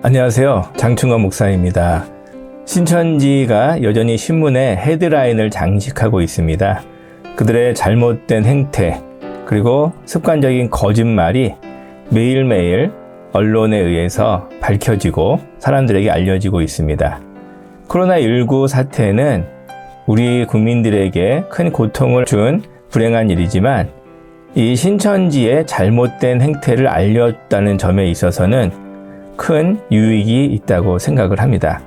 안녕하세요. 장충건 목사입니다. 신천지가 여전히 신문에 헤드라인을 장식하고 있습니다. 그들의 잘못된 행태, 그리고 습관적인 거짓말이 매일매일 언론에 의해서 밝혀지고 사람들에게 알려지고 있습니다. 코로나19 사태는 우리 국민들에게 큰 고통을 준 불행한 일이지만 이 신천지의 잘못된 행태를 알렸다는 점에 있어서는 큰 유익이 있다고 생각을 합니다.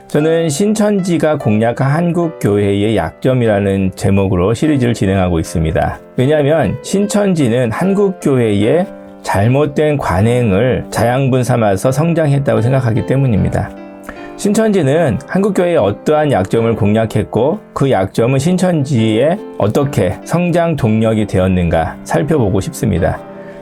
저는 신천지가 공략한 한국교회의 약점이라는 제목으로 시리즈를 진행하고 있습니다. 왜냐하면 신천지는 한국교회의 잘못된 관행을 자양분 삼아서 성장했다고 생각하기 때문입니다. 신천지는 한국교회의 어떠한 약점을 공략했고 그 약점은 신천지에 어떻게 성장 동력이 되었는가 살펴보고 싶습니다.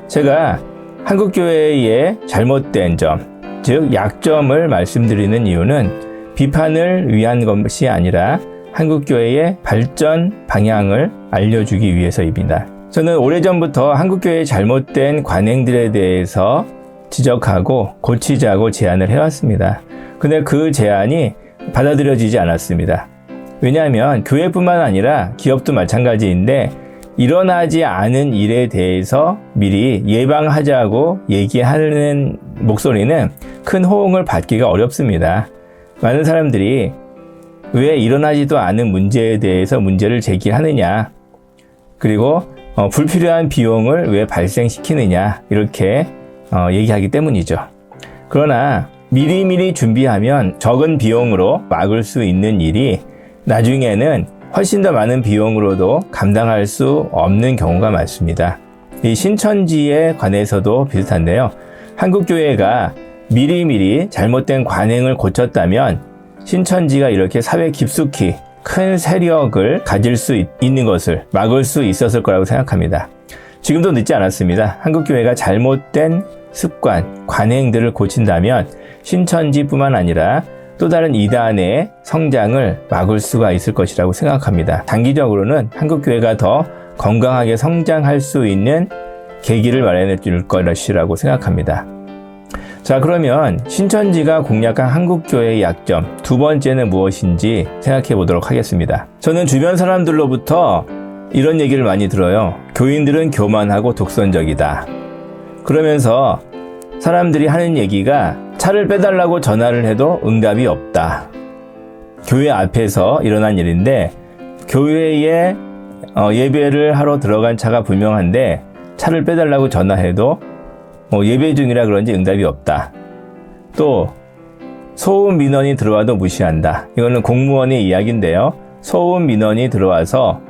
제가 한국교회의 잘못된 점, 즉 약점을 말씀드리는 이유는 비판을 위한 것이 아니라 한국교회의 발전 방향을 알려주기 위해서입니다. 저는 오래전부터 한국교회의 잘못된 관행들에 대해서 지적하고 고치자고 제안을 해왔습니다. 근데 그 제안이 받아들여지지 않았습니다. 왜냐하면 교회뿐만 아니라 기업도 마찬가지인데 일어나지 않은 일에 대해서 미리 예방하자고 얘기하는 목소리는 큰 호응을 받기가 어렵습니다. 많은 사람들이 왜 일어나지도 않은 문제에 대해서 문제를 제기하느냐, 그리고 불필요한 비용을 왜 발생시키느냐 이렇게 얘기하기 때문이죠. 그러나 미리미리 준비하면 적은 비용으로 막을 수 있는 일이 나중에는 훨씬 더 많은 비용으로도 감당할 수 없는 경우가 많습니다. 이 신천지에 관해서도 비슷한데요. 한국교회가 미리미리 잘못된 관행을 고쳤다면 신천지가 이렇게 사회 깊숙이 큰 세력을 가질 수 있는 것을 막을 수 있었을 거라고 생각합니다. 지금도 늦지 않았습니다. 한국교회가 잘못된 습관, 관행들을 고친다면 신천지뿐만 아니라 또 다른 이단의 성장을 막을 수가 있을 것이라고 생각합니다. 단기적으로는 한국교회가 더 건강하게 성장할 수 있는 계기를 마련해 줄 것이라고 생각합니다. 자, 그러면 신천지가 공략한 한국교회의 약점 두 번째는 무엇인지 생각해 보도록 하겠습니다. 저는 주변 사람들로부터 이런 얘기를 많이 들어요. 교인들은 교만하고 독선적이다. 그러면서 사람들이 하는 얘기가 차를 빼달라고 전화를 해도 응답이 없다. 교회 앞에서 일어난 일인데 교회에 예배를 하러 들어간 차가 분명한데 차를 빼달라고 전화해도 예배 중이라 그런지 응답이 없다. 또 소음 민원이 들어와도 무시한다. 이거는 공무원의 이야기인데요. 소음 민원이 들어와서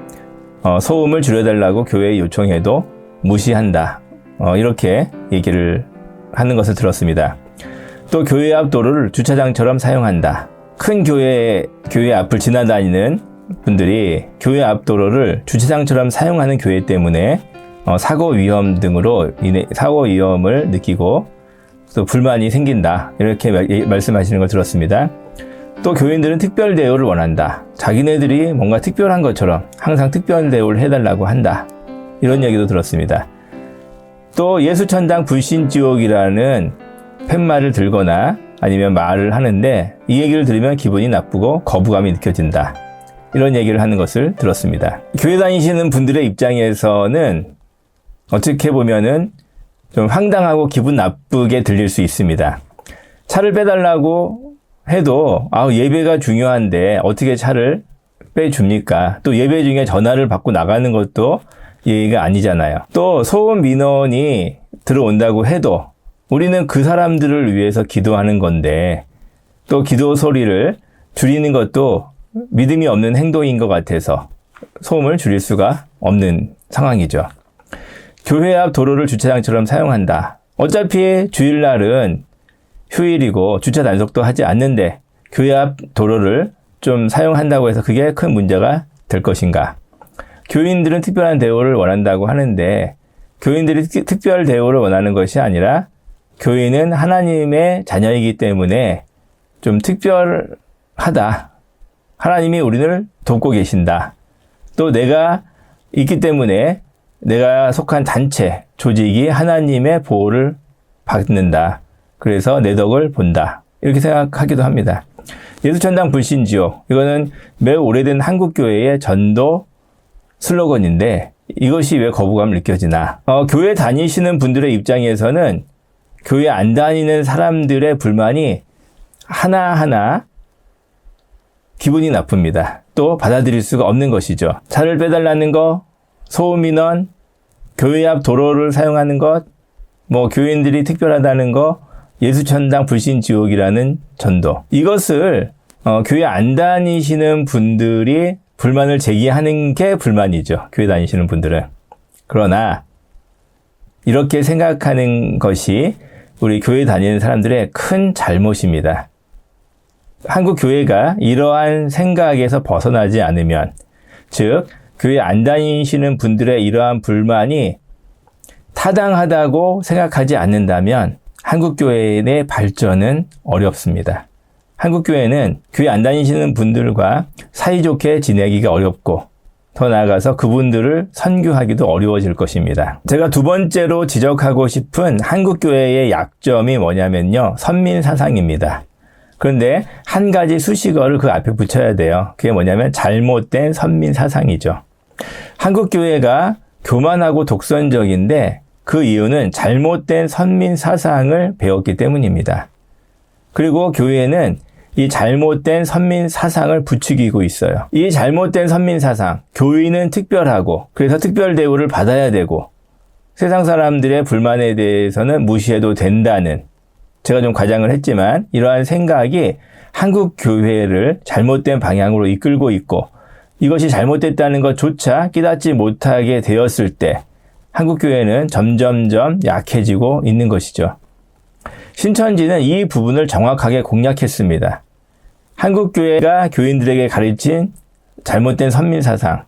소음을 줄여달라고 교회에 요청해도 무시한다. 이렇게 얘기를 하는 것을 들었습니다. 또 교회 앞 도로를 주차장처럼 사용한다. 큰 교회 앞을 지나다니는 분들이 교회 앞 도로를 주차장처럼 사용하는 교회 때문에 사고 위험 등으로 인해 사고 위험을 느끼고 또 불만이 생긴다. 이렇게 말씀하시는 걸 들었습니다. 또 교인들은 특별 대우를 원한다. 자기네들이 뭔가 특별한 것처럼 항상 특별 대우를 해달라고 한다. 이런 얘기도 들었습니다. 또 예수천당 불신지옥이라는 팻말을 들거나 아니면 말을 하는데 이 얘기를 들으면 기분이 나쁘고 거부감이 느껴진다. 이런 얘기를 하는 것을 들었습니다. 교회 다니시는 분들의 입장에서는 어떻게 보면은 좀 황당하고 기분 나쁘게 들릴 수 있습니다. 차를 빼달라고 해도 예배가 중요한데 어떻게 차를 빼줍니까? 또 예배 중에 전화를 받고 나가는 것도 예의가 아니잖아요. 또 소음 민원이 들어온다고 해도 우리는 그 사람들을 위해서 기도하는 건데 또 기도 소리를 줄이는 것도 믿음이 없는 행동인 것 같아서 소음을 줄일 수가 없는 상황이죠. 교회 앞 도로를 주차장처럼 사용한다. 어차피 주일날은 휴일이고 주차 단속도 하지 않는데 교회 앞 도로를 좀 사용한다고 해서 그게 큰 문제가 될 것인가? 교인들은 특별한 대우를 원한다고 하는데 교인들이 특별 대우를 원하는 것이 아니라 교인은 하나님의 자녀이기 때문에 좀 특별하다. 하나님이 우리를 돕고 계신다. 또 내가 있기 때문에 내가 속한 단체, 조직이 하나님의 보호를 받는다. 그래서 내 덕을 본다. 이렇게 생각하기도 합니다. 예수천당 불신지옥. 이거는 매우 오래된 한국교회의 전도 슬로건인데 이것이 왜 거부감을 느껴지나. 교회 다니시는 분들의 입장에서는 교회 안 다니는 사람들의 불만이 하나하나 기분이 나쁩니다. 또 받아들일 수가 없는 것이죠. 차를 빼달라는 거, 소음인원, 교회 앞 도로를 사용하는 것, 교인들이 특별하다는 거, 예수천당 불신지옥이라는 전도. 이것을 교회 안 다니시는 분들이 불만을 제기하는 게 불만이죠. 교회 다니시는 분들은. 그러나 이렇게 생각하는 것이 우리 교회 다니는 사람들의 큰 잘못입니다. 한국 교회가 이러한 생각에서 벗어나지 않으면, 즉 교회 안 다니시는 분들의 이러한 불만이 타당하다고 생각하지 않는다면 한국 교회의 발전은 어렵습니다. 한국 교회는 교회 안 다니시는 분들과 사이좋게 지내기가 어렵고 더 나아가서 그분들을 선교하기도 어려워질 것입니다. 제가 두 번째로 지적하고 싶은 한국 교회의 약점이 뭐냐면요. 선민 사상입니다. 그런데 한 가지 수식어를 그 앞에 붙여야 돼요. 그게 뭐냐면 잘못된 선민 사상이죠. 한국 교회가 교만하고 독선적인데 그 이유는 잘못된 선민 사상을 배웠기 때문입니다. 그리고 교회는 이 잘못된 선민 사상을 부추기고 있어요. 이 잘못된 선민 사상, 교인은 특별하고 그래서 특별 대우를 받아야 되고 세상 사람들의 불만에 대해서는 무시해도 된다는, 제가 좀 과장을 했지만 이러한 생각이 한국 교회를 잘못된 방향으로 이끌고 있고 이것이 잘못됐다는 것조차 깨닫지 못하게 되었을 때 한국 교회는 점점점 약해지고 있는 것이죠. 신천지는 이 부분을 정확하게 공략했습니다. 한국 교회가 교인들에게 가르친 잘못된 선민사상,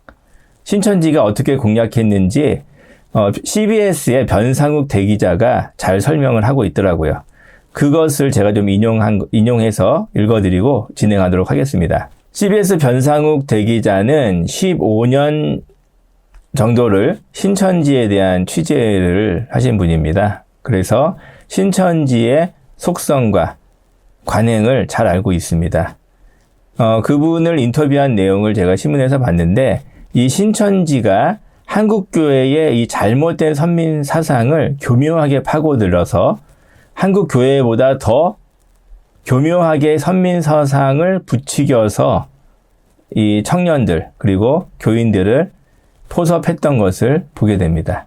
신천지가 어떻게 공략했는지 CBS의 변상욱 대기자가 잘 설명을 하고 있더라고요. 그것을 제가 좀 인용해서 읽어드리고 진행하도록 하겠습니다. CBS 변상욱 대기자는 15년 정도를 신천지에 대한 취재를 하신 분입니다. 그래서 신천지의 속성과 관행을 잘 알고 있습니다. 그분을 인터뷰한 내용을 제가 신문에서 봤는데 이 신천지가 한국교회의 이 잘못된 선민 사상을 교묘하게 파고들어서 한국교회보다 더 교묘하게 선민 사상을 부추겨서 이 청년들 그리고 교인들을 포섭했던 것을 보게 됩니다.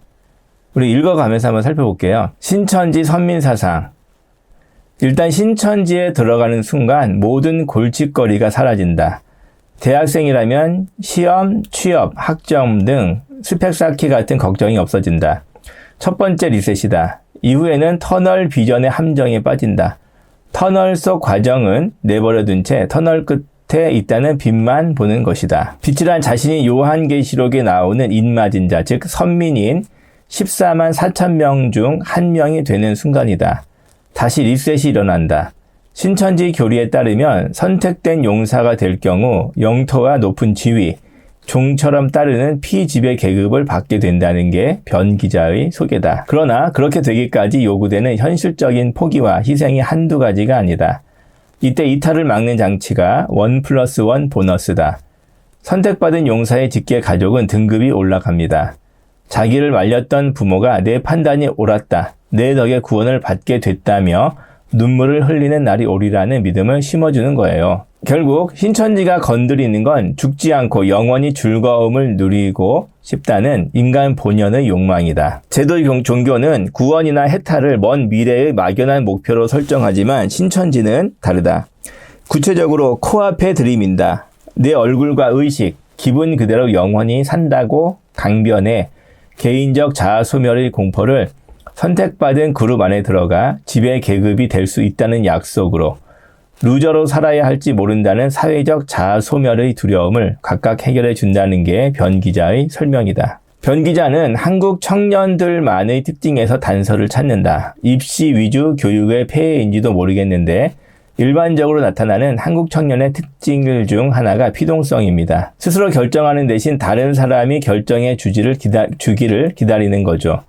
우리 읽어가면서 한번 살펴볼게요. 신천지 선민사상. 일단 신천지에 들어가는 순간 모든 골칫거리가 사라진다. 대학생이라면 시험, 취업, 학점 등 스펙 쌓기 같은 걱정이 없어진다. 첫 번째 리셋이다. 이후에는 터널 비전의 함정에 빠진다. 터널 속 과정은 내버려둔 채 터널 끝에 있다는 빛만 보는 것이다. 빛이란 자신이 요한계시록에 나오는 인맞은 자, 즉 선민인 14만 4천 명 중 한 명이 되는 순간이다. 다시 리셋이 일어난다. 신천지 교리에 따르면 선택된 용사가 될 경우 영토와 높은 지위, 종처럼 따르는 피지배 계급을 받게 된다는 게 변 기자의 소개다. 그러나 그렇게 되기까지 요구되는 현실적인 포기와 희생이 한두 가지가 아니다. 이때 이탈을 막는 장치가 1+1 보너스다. 선택받은 용사의 직계 가족은 등급이 올라갑니다. 자기를 말렸던 부모가 내 판단이 옳았다. 내 덕에 구원을 받게 됐다며 눈물을 흘리는 날이 오리라는 믿음을 심어주는 거예요. 결국 신천지가 건드리는 건 죽지 않고 영원히 즐거움을 누리고 싶다는 인간 본연의 욕망이다. 제도 종교는 구원이나 해탈을 먼 미래의 막연한 목표로 설정하지만 신천지는 다르다. 구체적으로 코앞에 들이민다. 내 얼굴과 의식, 기분 그대로 영원히 산다고 강변해 개인적 자아소멸의 공포를 선택받은 그룹 안에 들어가 지배 계급이 될 수 있다는 약속으로 루저로 살아야 할지 모른다는 사회적 자아소멸의 두려움을 각각 해결해 준다는 게 변 기자의 설명이다. 변 기자는 한국 청년들만의 특징에서 단서를 찾는다. 입시 위주 교육의 폐해인지도 모르겠는데 일반적으로 나타나는 한국 청년의 특징 중 하나가 피동성입니다. 스스로 결정하는 대신 다른 사람이 결정해 주기를 기다리는 거죠.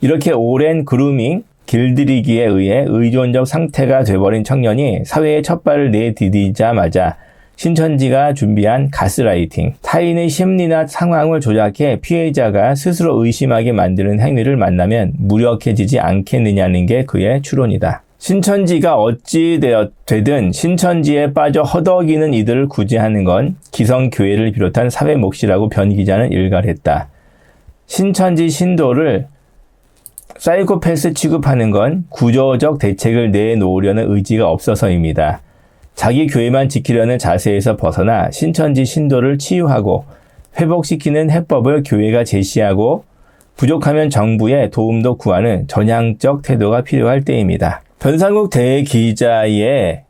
이렇게 오랜 그루밍, 길들이기에 의해 의존적 상태가 돼버린 청년이 사회에 첫 발을 내디디자마자 신천지가 준비한 가스라이팅, 타인의 심리나 상황을 조작해 피해자가 스스로 의심하게 만드는 행위를 만나면 무력해지지 않겠느냐는 게 그의 추론이다. 신천지가 어찌 되든 신천지에 빠져 허덕이는 이들을 구제하는 건 기성교회를 비롯한 사회 몫이라고 변 기자는 일갈했다. 신천지 신도를 사이코패스 취급하는 건 구조적 대책을 내놓으려는 의지가 없어서입니다. 자기 교회만 지키려는 자세에서 벗어나 신천지 신도를 치유하고 회복시키는 해법을 교회가 제시하고 부족하면 정부의 도움도 구하는 전향적 태도가 필요할 때입니다. 변상국 대기자의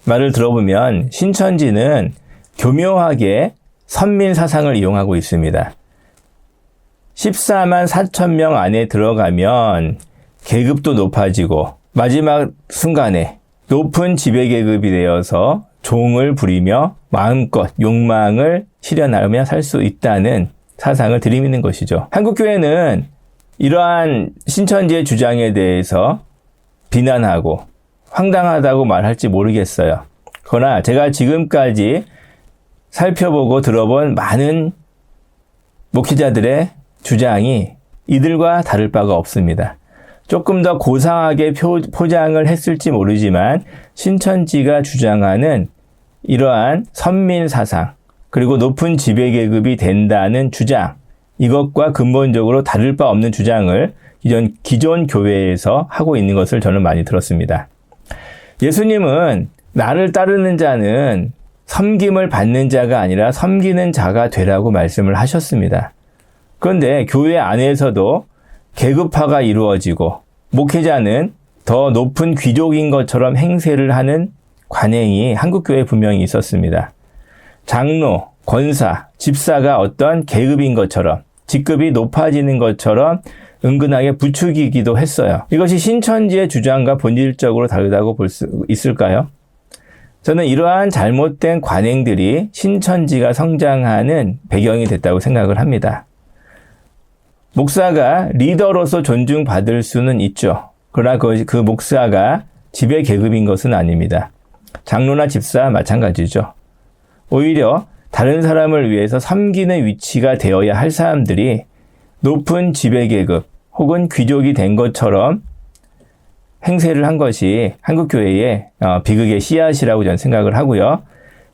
말을 들어보면 신천지는 교묘하게 선민 사상을 이용하고 있습니다. 14만 4천 명 안에 들어가면 계급도 높아지고 마지막 순간에 높은 지배계급이 되어서 종을 부리며 마음껏 욕망을 실현하며 살 수 있다는 사상을 들이미는 것이죠. 한국교회는 이러한 신천지의 주장에 대해서 비난하고 황당하다고 말할지 모르겠어요. 그러나 제가 지금까지 살펴보고 들어본 많은 목회자들의 주장이 이들과 다를 바가 없습니다. 조금 더 고상하게 포장을 했을지 모르지만 신천지가 주장하는 이러한 선민사상 그리고 높은 지배계급이 된다는 주장, 이것과 근본적으로 다를 바 없는 주장을 기존 교회에서 하고 있는 것을 저는 많이 들었습니다. 예수님은 나를 따르는 자는 섬김을 받는 자가 아니라 섬기는 자가 되라고 말씀을 하셨습니다. 그런데 교회 안에서도 계급화가 이루어지고 목회자는 더 높은 귀족인 것처럼 행세를 하는 관행이 한국교회에 분명히 있었습니다. 장로, 권사, 집사가 어떤 계급인 것처럼 직급이 높아지는 것처럼 은근하게 부추기기도 했어요. 이것이 신천지의 주장과 본질적으로 다르다고 볼 수 있을까요? 저는 이러한 잘못된 관행들이 신천지가 성장하는 배경이 됐다고 생각을 합니다. 목사가 리더로서 존중받을 수는 있죠. 그러나 그 목사가 지배 계급인 것은 아닙니다. 장로나 집사 마찬가지죠. 오히려 다른 사람을 위해서 섬기는 위치가 되어야 할 사람들이 높은 지배 계급 혹은 귀족이 된 것처럼 행세를 한 것이 한국교회의 비극의 씨앗이라고 저는 생각을 하고요.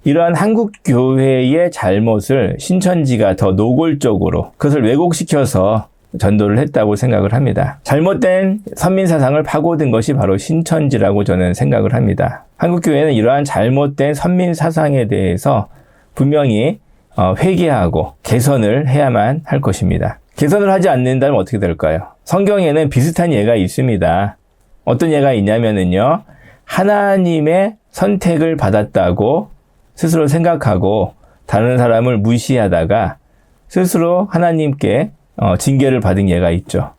이러한 한국교회의 잘못을 신천지가 더 노골적으로 그것을 왜곡시켜서 전도를 했다고 생각을 합니다. 잘못된 선민사상을 파고든 것이 바로 신천지라고 저는 생각을 합니다. 한국교회는 이러한 잘못된 선민사상에 대해서 분명히 회개하고 개선을 해야만 할 것입니다. 개선을 하지 않는다면 어떻게 될까요? 성경에는 비슷한 예가 있습니다. 어떤 예가 있냐면요. 하나님의 선택을 받았다고 스스로 생각하고 다른 사람을 무시하다가 스스로 하나님께 징계를 받은 예가 있죠.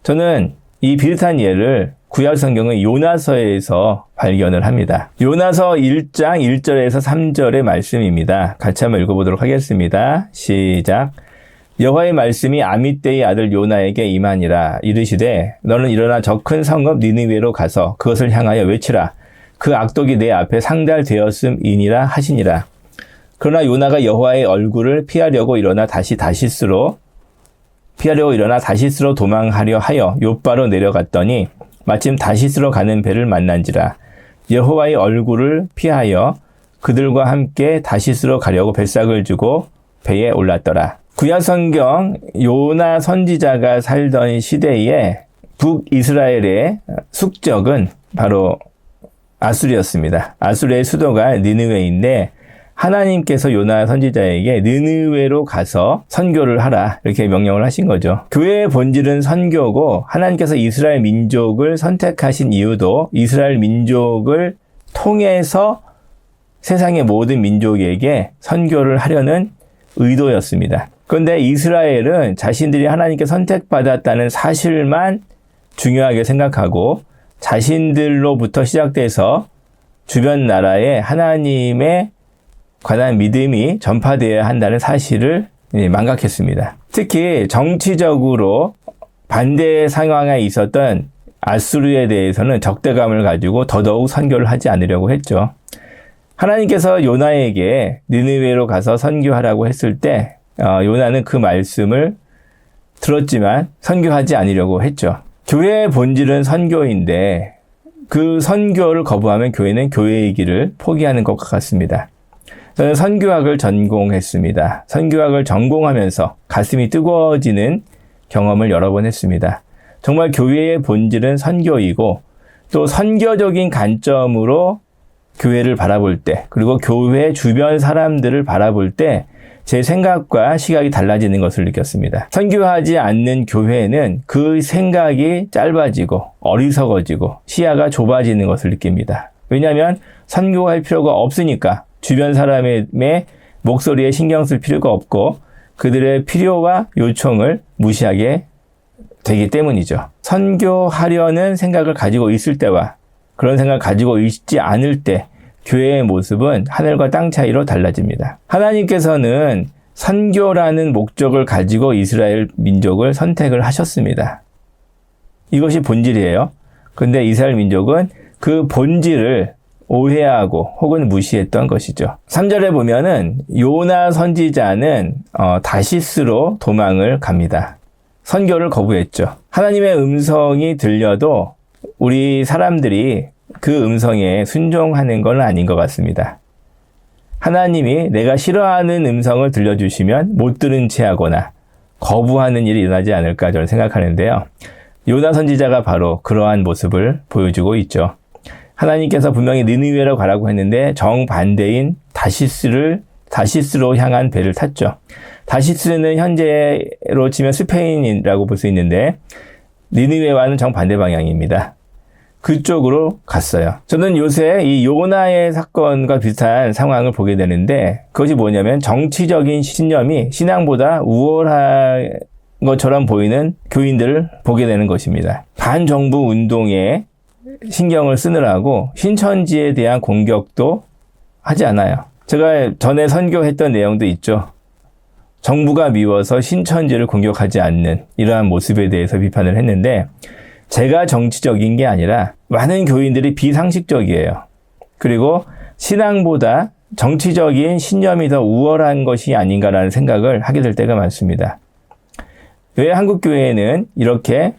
저는 이 비슷한 예를 구약 성경의 요나서에서 발견을 합니다. 요나서 1장 1절에서 3절의 말씀입니다. 같이 한번 읽어보도록 하겠습니다. 시작. 여호와의 말씀이 아미떼의 아들 요나에게 임하니라. 이르시되 너는 일어나 저 큰 성읍 니느웨로 가서 그것을 향하여 외치라. 그 악독이 내 앞에 상달되었음이니라 하시니라. 그러나 요나가 여호와의 얼굴을 피하려고 일어나 다시스로 도망하려 하여 욥바로 내려갔더니 마침 다시스로 가는 배를 만난지라. 여호와의 얼굴을 피하여 그들과 함께 다시스로 가려고 뱃삭을 주고 배에 올랐더라. 구약 성경 요나 선지자가 살던 시대에 북이스라엘의 숙적은 바로 아수르였습니다. 아수르의 수도가 니느웨인데 하나님께서 요나 선지자에게 느느웨로 가서 선교를 하라 이렇게 명령을 하신 거죠. 교회의 본질은 선교고 하나님께서 이스라엘 민족을 선택하신 이유도 이스라엘 민족을 통해서 세상의 모든 민족에게 선교를 하려는 의도였습니다. 그런데 이스라엘은 자신들이 하나님께 선택받았다는 사실만 중요하게 생각하고 자신들로부터 시작돼서 주변 나라에 하나님의 관한 믿음이 전파되어야 한다는 사실을 망각했습니다. 특히 정치적으로 반대 상황에 있었던 아수르에 대해서는 적대감을 가지고 더더욱 선교를 하지 않으려고 했죠. 하나님께서 요나에게 니느웨로 가서 선교하라고 했을 때 요나는 그 말씀을 들었지만 선교하지 않으려고 했죠. 교회의 본질은 선교인데 그 선교를 거부하면 교회는 교회의 길을 포기하는 것과 같습니다. 저는 선교학을 전공했습니다. 선교학을 전공하면서 가슴이 뜨거워지는 경험을 여러 번 했습니다. 정말 교회의 본질은 선교이고 또 선교적인 관점으로 교회를 바라볼 때 그리고 교회 주변 사람들을 바라볼 때 제 생각과 시각이 달라지는 것을 느꼈습니다. 선교하지 않는 교회는 그 생각이 짧아지고 어리석어지고 시야가 좁아지는 것을 느낍니다. 왜냐하면 선교할 필요가 없으니까 주변 사람의 목소리에 신경 쓸 필요가 없고 그들의 필요와 요청을 무시하게 되기 때문이죠. 선교하려는 생각을 가지고 있을 때와 그런 생각을 가지고 있지 않을 때 교회의 모습은 하늘과 땅 차이로 달라집니다. 하나님께서는 선교라는 목적을 가지고 이스라엘 민족을 선택을 하셨습니다. 이것이 본질이에요. 근데 이스라엘 민족은 그 본질을 오해하고 혹은 무시했던 것이죠. 3절에 보면은 요나 선지자는 다시스로 도망을 갑니다. 선교를 거부했죠. 하나님의 음성이 들려도 우리 사람들이 그 음성에 순종하는 건 아닌 것 같습니다. 하나님이 내가 싫어하는 음성을 들려주시면 못 들은 채 하거나 거부하는 일이 일어나지 않을까 저는 생각하는데요. 요나 선지자가 바로 그러한 모습을 보여주고 있죠. 하나님께서 분명히 느니웨로 가라고 했는데 정반대인 다시스로 향한 배를 탔죠. 다시스는 현재로 치면 스페인이라고 볼 수 있는데 느니웨와는 정반대 방향입니다. 그쪽으로 갔어요. 저는 요새 이 요나의 사건과 비슷한 상황을 보게 되는데 그것이 뭐냐면 정치적인 신념이 신앙보다 우월한 것처럼 보이는 교인들을 보게 되는 것입니다. 반정부 운동에 신경을 쓰느라고 신천지에 대한 공격도 하지 않아요. 제가 전에 선교했던 내용도 있죠. 정부가 미워서 신천지를 공격하지 않는 이러한 모습에 대해서 비판을 했는데 제가 정치적인 게 아니라 많은 교인들이 비상식적이에요. 그리고 신앙보다 정치적인 신념이 더 우월한 것이 아닌가라는 생각을 하게 될 때가 많습니다. 왜 한국교회는 이렇게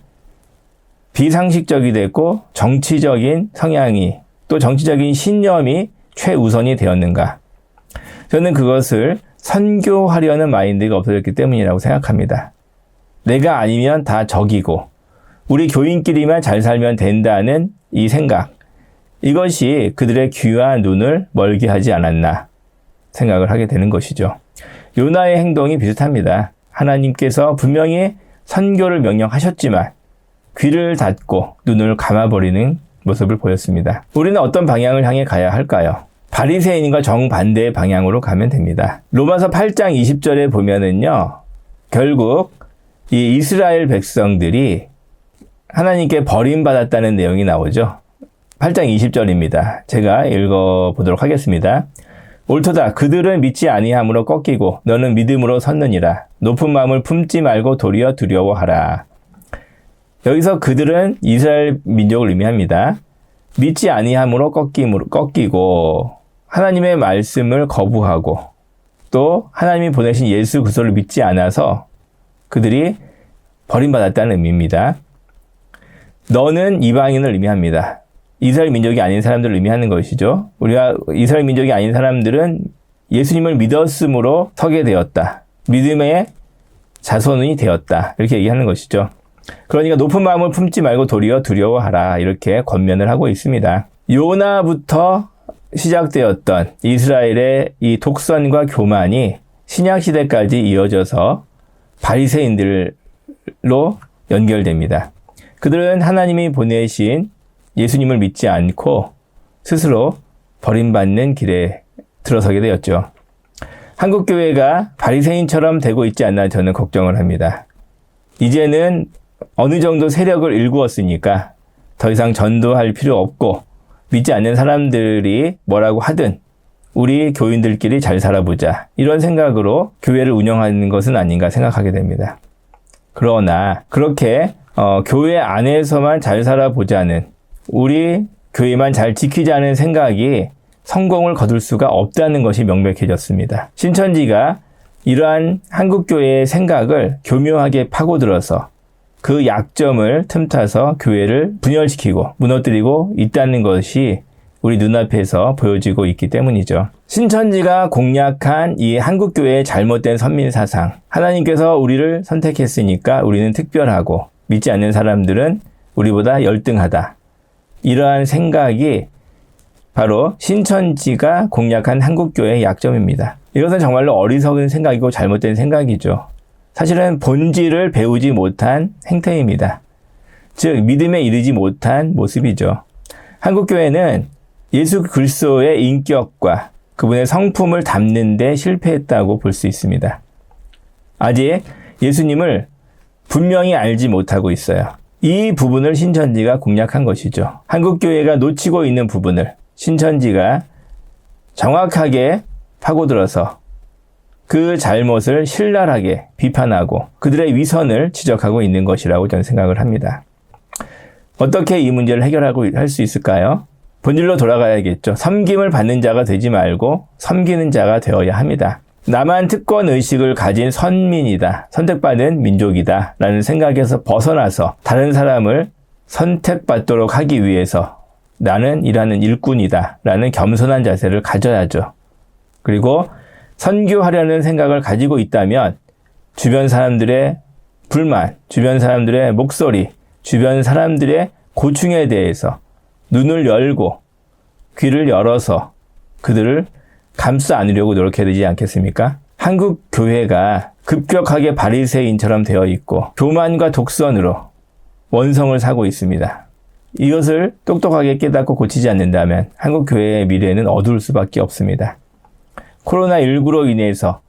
비상식적이 됐고 정치적인 성향이 또 정치적인 신념이 최우선이 되었는가? 저는 그것을 선교하려는 마인드가 없어졌기 때문이라고 생각합니다. 내가 아니면 다 적이고 우리 교인끼리만 잘 살면 된다는 이 생각, 이것이 그들의 귀와 눈을 멀게 하지 않았나 생각을 하게 되는 것이죠. 요나의 행동이 비슷합니다. 하나님께서 분명히 선교를 명령하셨지만 귀를 닫고 눈을 감아버리는 모습을 보였습니다. 우리는 어떤 방향을 향해 가야 할까요? 바리새인과 정반대의 방향으로 가면 됩니다. 로마서 8장 20절에 보면은요, 결국 이 이스라엘 백성들이 하나님께 버림받았다는 내용이 나오죠. 8장 20절입니다. 제가 읽어보도록 하겠습니다. 옳도다. 그들은 믿지 아니함으로 꺾이고 너는 믿음으로 섰느니라. 높은 마음을 품지 말고 도리어 두려워하라. 여기서 그들은 이스라엘 민족을 의미합니다. 믿지 아니함으로 꺾이고 하나님의 말씀을 거부하고 또 하나님이 보내신 예수 그리스도를 믿지 않아서 그들이 버림받았다는 의미입니다. 너는 이방인을 의미합니다. 이스라엘 민족이 아닌 사람들을 의미하는 것이죠. 우리가 이스라엘 민족이 아닌 사람들은 예수님을 믿었으므로 서게 되었다. 믿음의 자손이 되었다. 이렇게 얘기하는 것이죠. 그러니까 높은 마음을 품지 말고 도리어 두려워하라. 이렇게 권면을 하고 있습니다. 요나부터 시작되었던 이스라엘의 이 독선과 교만이 신약시대까지 이어져서 바리새인들로 연결됩니다. 그들은 하나님이 보내신 예수님을 믿지 않고 스스로 버림받는 길에 들어서게 되었죠. 한국교회가 바리새인처럼 되고 있지 않나 저는 걱정을 합니다. 이제는 어느 정도 세력을 일구었으니까 더 이상 전도할 필요 없고 믿지 않는 사람들이 뭐라고 하든 우리 교인들끼리 잘 살아보자. 이런 생각으로 교회를 운영하는 것은 아닌가 생각하게 됩니다. 그러나 그렇게 교회 안에서만 잘 살아보자는, 우리 교회만 잘 지키자는 생각이 성공을 거둘 수가 없다는 것이 명백해졌습니다. 신천지가 이러한 한국교회의 생각을 교묘하게 파고들어서 그 약점을 틈타서 교회를 분열시키고 무너뜨리고 있다는 것이 우리 눈앞에서 보여지고 있기 때문이죠. 신천지가 공략한 이 한국교회의 잘못된 선민사상, 하나님께서 우리를 선택했으니까 우리는 특별하고 믿지 않는 사람들은 우리보다 열등하다, 이러한 생각이 바로 신천지가 공략한 한국교회의 약점입니다. 이것은 정말로 어리석은 생각이고 잘못된 생각이죠. 사실은 본질을 배우지 못한 행태입니다. 즉 믿음에 이르지 못한 모습이죠. 한국교회는 예수 그리스도의 인격과 그분의 성품을 담는 데 실패했다고 볼 수 있습니다. 아직 예수님을 분명히 알지 못하고 있어요. 이 부분을 신천지가 공략한 것이죠. 한국교회가 놓치고 있는 부분을 신천지가 정확하게 파고들어서 그 잘못을 신랄하게 비판하고 그들의 위선을 지적하고 있는 것이라고 저는 생각을 합니다. 어떻게 이 문제를 해결하고 할 수 있을까요? 본질로 돌아가야겠죠. 섬김을 받는 자가 되지 말고 섬기는 자가 되어야 합니다. 나만 특권 의식을 가진 선민이다, 선택받은 민족이다 라는 생각에서 벗어나서 다른 사람을 선택받도록 하기 위해서 나는 일하는 일꾼이다 라는 겸손한 자세를 가져야죠. 그리고 선교하려는 생각을 가지고 있다면 주변 사람들의 불만, 주변 사람들의 목소리, 주변 사람들의 고충에 대해서 눈을 열고 귀를 열어서 그들을 감싸 안으려고 노력해야 되지 않겠습니까? 한국 교회가 급격하게 바리새인처럼 되어 있고 교만과 독선으로 원성을 사고 있습니다. 이것을 똑똑하게 깨닫고 고치지 않는다면 한국 교회의 미래는 어두울 수밖에 없습니다. 코로나19로 인해서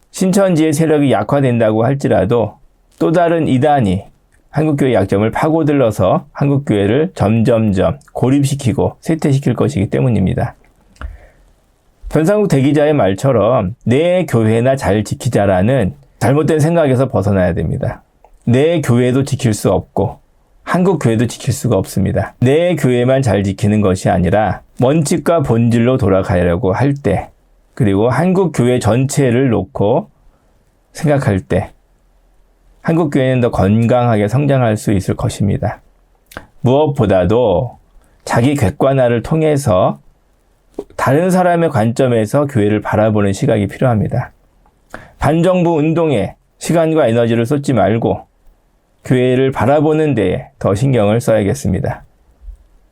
신천지의 세력이 약화된다고 할지라도 또 다른 이단이 한국교회의 약점을 파고들러서 한국교회를 점점점 고립시키고 쇠퇴시킬 것이기 때문입니다. 변상국 대기자의 말처럼 내 교회나 잘 지키자라는 잘못된 생각에서 벗어나야 됩니다. 내 교회도 지킬 수 없고 한국교회도 지킬 수가 없습니다. 내 교회만 잘 지키는 것이 아니라 원칙과 본질로 돌아가려고 할 때, 그리고 한국교회 전체를 놓고 생각할 때 한국교회는 더 건강하게 성장할 수 있을 것입니다. 무엇보다도 자기 객관화를 통해서 다른 사람의 관점에서 교회를 바라보는 시각이 필요합니다. 반정부 운동에 시간과 에너지를 쏟지 말고 교회를 바라보는 데에 더 신경을 써야겠습니다.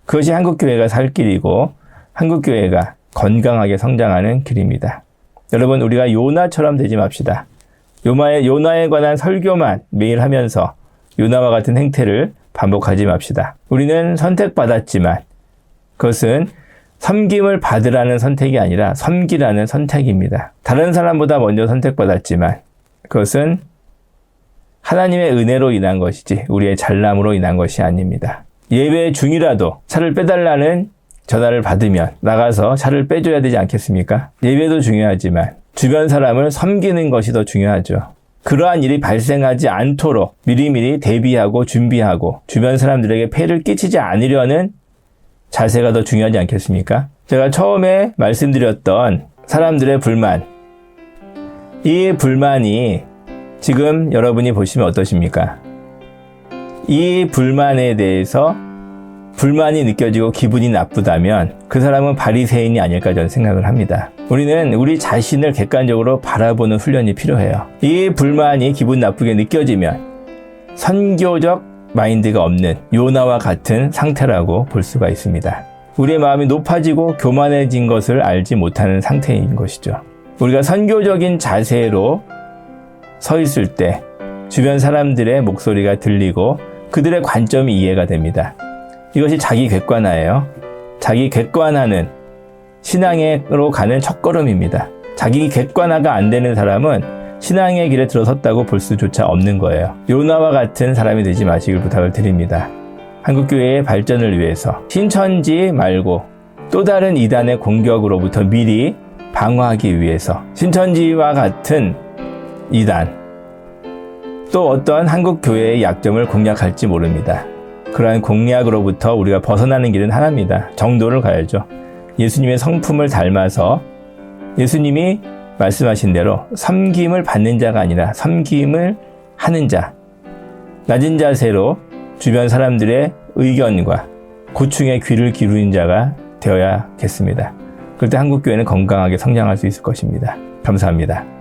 그것이 한국교회가 살 길이고 한국교회가 건강하게 성장하는 길입니다. 여러분, 우리가 요나처럼 되지 맙시다. 요나에 관한 설교만 매일 하면서 요나와 같은 행태를 반복하지 맙시다. 우리는 선택받았지만 그것은 섬김을 받으라는 선택이 아니라 섬기라는 선택입니다. 다른 사람보다 먼저 선택받았지만 그것은 하나님의 은혜로 인한 것이지 우리의 잘남으로 인한 것이 아닙니다. 예배 중이라도 차를 빼달라는 전화를 받으면 나가서 차를 빼줘야 되지 않겠습니까? 예배도 중요하지만 주변 사람을 섬기는 것이 더 중요하죠. 그러한 일이 발생하지 않도록 미리미리 대비하고 준비하고 주변 사람들에게 폐를 끼치지 않으려는 자세가 더 중요하지 않겠습니까? 제가 처음에 말씀드렸던 사람들의 불만, 이 불만이 지금 여러분이 보시면 어떠십니까? 이 불만에 대해서 불만이 느껴지고 기분이 나쁘다면 그 사람은 바리새인이 아닐까 저는 생각을 합니다. 우리는 우리 자신을 객관적으로 바라보는 훈련이 필요해요. 이 불만이 기분 나쁘게 느껴지면 선교적 마인드가 없는 요나와 같은 상태라고 볼 수가 있습니다. 우리의 마음이 높아지고 교만해진 것을 알지 못하는 상태인 것이죠. 우리가 선교적인 자세로 서 있을 때 주변 사람들의 목소리가 들리고 그들의 관점이 이해가 됩니다. 이것이 자기 객관화예요. 자기 객관화는 신앙으로 가는 첫걸음입니다. 자기 객관화가 안 되는 사람은 신앙의 길에 들어섰다고 볼 수조차 없는 거예요. 요나와 같은 사람이 되지 마시길 부탁을 드립니다. 한국교회의 발전을 위해서 신천지 말고 또 다른 이단의 공격으로부터 미리 방어하기 위해서 신천지와 같은 이단, 또 어떠한 한국 교회의 약점을 공략할지 모릅니다. 그러한 공략으로부터 우리가 벗어나는 길은 하나입니다. 정도를 가야죠. 예수님의 성품을 닮아서 예수님이 말씀하신 대로 섬김을 받는 자가 아니라 섬김을 하는 자, 낮은 자세로 주변 사람들의 의견과 고충에 귀를 기울이는 자가 되어야겠습니다. 그럴 때 한국교회는 건강하게 성장할 수 있을 것입니다. 감사합니다.